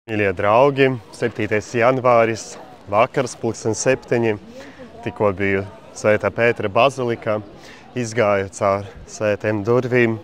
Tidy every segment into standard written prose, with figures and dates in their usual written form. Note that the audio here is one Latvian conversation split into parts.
Mīļie draugi, 7. janvāris, vakars, 7:00. Tikko biju Svētā Pētera bazilikā, izgāju caur svētiem durvīm,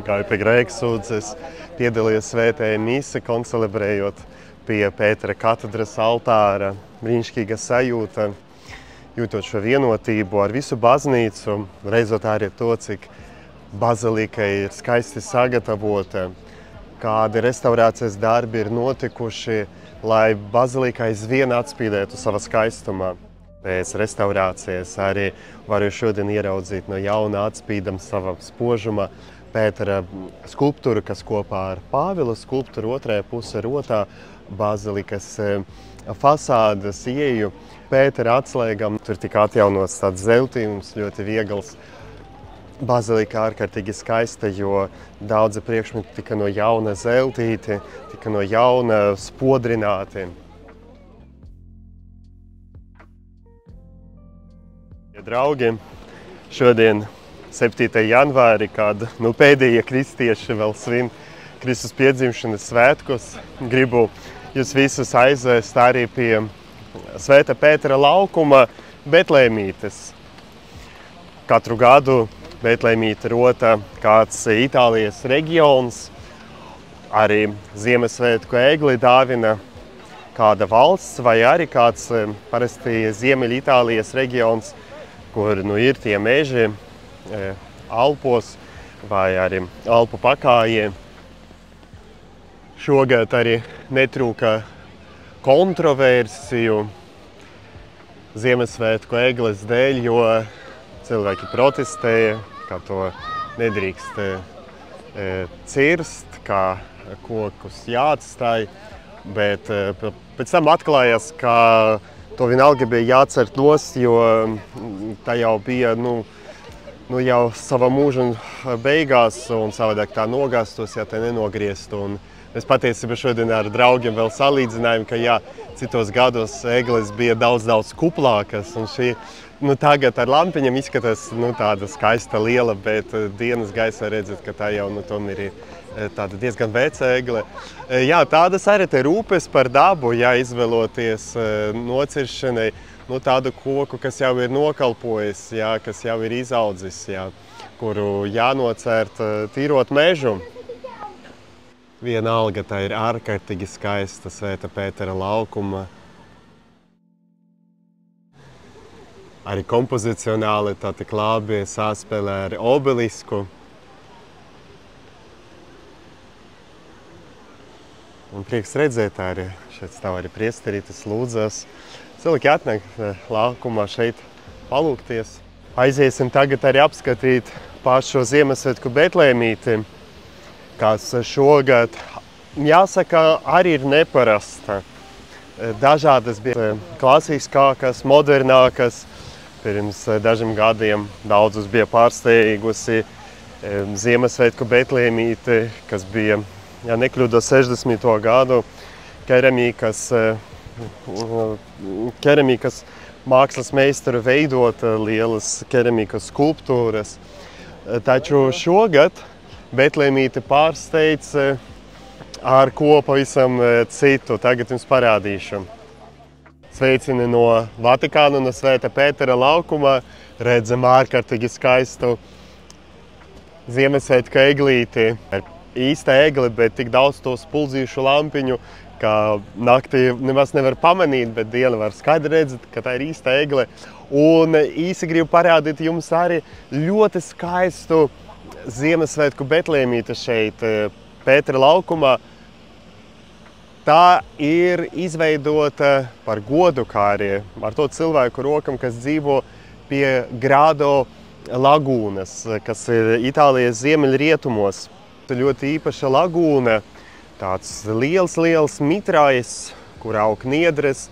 gāju pie grēksūdzes, piedalījos svētajā misē, koncelebrējot pie Pētera katedras altāra. Brīnišķīga sajūta, jūtot šo vienotību ar visu baznīcu, reizot arī to, cik bazilika ir skaisti sagatavota, kādi restaurācijas darbi ir notikuši, lai bazilika aizvien atspīdētu savā skaistumā. Pēc restaurācijas arī varu šodien ieraudzīt no jauna atspīdam savam spožuma Pētera skulptūru, kas kopā ar Pāvila skulptūru otrajā pusē rotā bazilikas fasādes ieju Pētera atslēgam. Tur tika atjaunots tāds zeltījums, ļoti viegls. Bazilika ārkārtīgi skaista, jo daudzi priekšmeti tika no jauna zeltīti, tika no jauna spodrināti. Ja draugi, šodien 7. janvāri, kad pēdējie kristieši vēl svin Kristus piedzimšanas svētkus, gribu jūs visus aizvest arī pie Svētā Pētera laukuma Betlēmītes. Katru gadu Betlēmīte rota kāds Itālijas reģions, arī Ziemassvētku egli dāvina kāda valsts vai arī kāds parasti Ziemeļa Itālijas reģions, kur ir tie meži Alpos vai arī Alpu pakājie. Šogad arī netrūka kontroversiju Ziemassvētku egles dēļ, jo cilvēki protestēja, ka to nedrīkst cirst, kā kokus jāatstāj, bet pēc tam atklājās, ka to vienalga bija jācert nost, jo tā jau bija jau sava mūža beigās, un savādāk tā nogāstos, ja tā nenogrieztu. Un mēs patiesībā šodien ar draugiem vēl salīdzinājām, ka jā, citos gados egles bija daudz kuplākas, un šī tagad ar lampiņam izskatās tāda skaista liela, bet dienas gaisā redzat, ka tā jau tomēr ir tāda diezgan veca egle. Jā, tādas arī te rūpes par dabu, jā, izvēloties nociršanai, tādu koku, kas jau ir nokalpojis, jā, kas jau ir izaudzis, jā, kuru jānocērt tīrot mežu. Vienalga, tā ir ārkārtīgi skaista Svētā Pētera laukuma. Arī kompozicionāli tā tik labi saspēlē ar obelisku. Un prieks redzēt arī, šeit stāv arī priesterītes lūdzās. Cilvēki atnāk laukumā šeit palūgties. Aiziesim tagad arī apskatīt pašu Ziemassvētku Betlēmīti, kas šogad, jāsaka, arī ir neparasta. Dažādas bija klasiskākas, modernākas. Pirms dažiem gadiem daudzus bija pārsteigusi Ziemassvētku Betlēmīte, kas bija, ja nekļūdos, 60. gadu keramikas mākslas meistaru veidot lielas keramikas skulptūras. Taču šogad Betlēmīte pārsteidz ar ko pavisam citu. Tagad jums parādīšu. Sveicini no Vatikāna, no Svētā Pētera laukuma. Redzam ārkārtīgi skaistu Ziemassvētku eglīti. Īsta egle, bet tik daudz to spuldzījušu lampiņu, ka naktī nemaz nevar pamanīt, bet diena var skaidri redzēt, ka tā ir īsta egle. Un īsi gribu parādīt jums arī ļoti skaistu Ziemassvētku Betlēmīti šeit Pētera laukumā. Tā ir izveidota par godu kā arī ar to cilvēku rokam, kas dzīvo pie Grado lagūnas, kas ir Itālijas ziemeļrietumos. Ļoti īpaša lagūna, tāds liels mitrājs, kur aug niedres,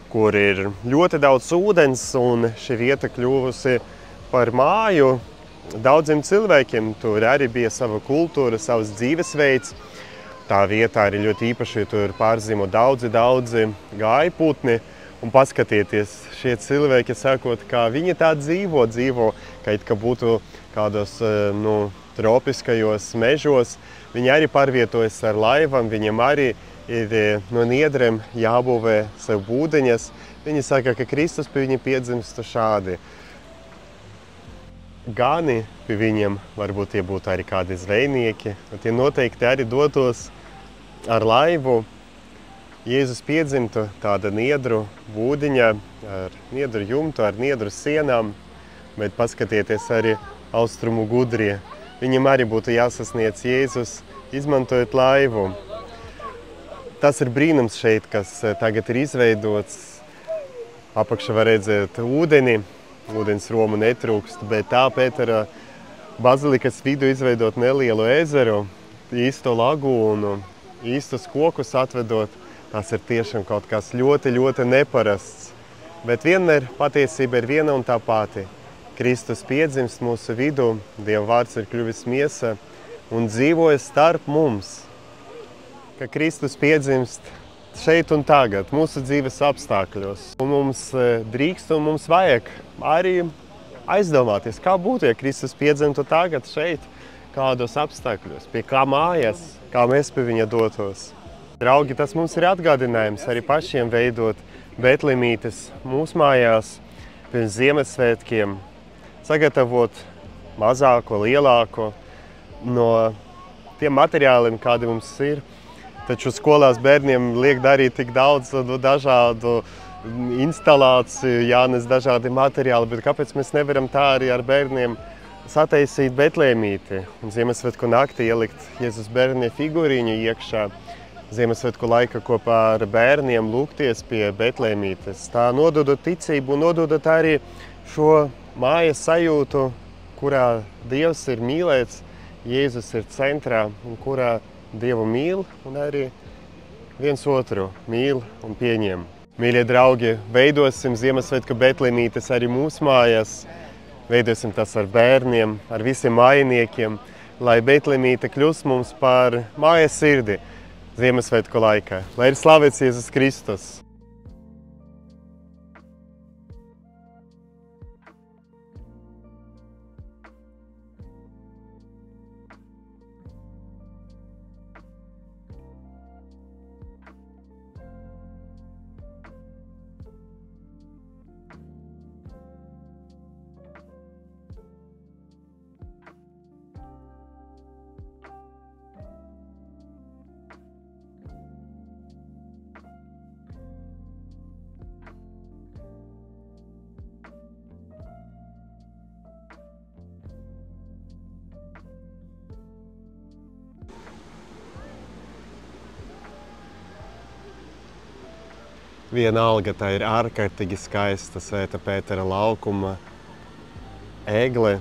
kur ir ļoti daudz ūdens, un šī vieta kļuvusi par māju daudziem cilvēkiem. Tur arī bija sava kultūra, savs dzīvesveids. Tā vietā arī ļoti īpaši, jo tur pārzīmo daudzi gājputni. Un paskatieties, šie cilvēki sakot, kā viņi tā dzīvo, ka būtu kādos tropiskajos mežos. Viņi arī pārvietojas ar laivām, viņiem arī ir no niedriem jābūvē sev būdeņas. Viņi saka, ka Kristus pie viņa piedzimstu šādi. Gani pie viņiem, varbūt tie būtu arī kādi zvejnieki, un tie noteikti arī dotos ar laivu. Jēzus piedzimtu tāda niedru būdiņa, ar niedru jumtu, ar niedru sienām, bet paskatieties arī austrumu gudrie. Viņam arī būtu jāsasniedz Jēzus, izmantojot laivu. Tas ir brīnums šeit, kas tagad ir izveidots. Apakšā var redzēt ūdeni, ūdens romu netrūkst, bet tā Pētera bazilikas vidu izveidot nelielu ezeru, īsto lagūnu, īstus kokus atvedot. Tas ir tiešām kaut kas ļoti, ļoti neparasts. Bet vienmēr patiesība ir viena un tā pati. Kristus piedzimst mūsu vidū, Dieva vārds ir kļuvis miesa un dzīvoja starp mums. Ka Kristus piedzimst šeit un tagad, mūsu dzīves apstākļos. Un mums drīkst un mums vajag arī aizdomāties, kā būtu, ja Kristus piedzimtu tagad šeit, kādos apstākļos, pie kā mājas, kā mēs pie viņa dotos. Draugi, tas mums ir atgādinājums arī pašiem veidot Betlemītes mūsu mājās pirms Ziemassvētkiem, sagatavot mazāko, lielāko no tiem materiāliem, kādi mums ir. Taču skolās bērniem liek darīt tik daudz dažādu instalāciju, jānes dažādi materiāli, bet kāpēc mēs nevaram tā arī ar bērniem sataisīt Betlēmīti un Ziemassvētku naktī ielikt Jēzus bērnie figūriņu iekšā, Ziemassvētku laika kopā ar bērniem lūgties pie Betlēmītes. Tā nododot ticību un nododot arī šo mājas sajūtu, kurā Dievs ir mīlēts, Jēzus ir centrā un kurā Dievu mīl un arī viens otru mīl un pieņem. Mīļie draugi, veidosim Ziemassvētku Betlēmītes arī mūsu mājās. Veidosim tas ar bērniem, ar visiem mājiniekiem, lai Betlēmīte kļūst mums par mājas sirdi Ziemassvētku laikā. Lai ir slavēts Jēzus Kristus! Vienalga, tā ir ārkārtīgi skaista Svētā Pētera laukuma egle.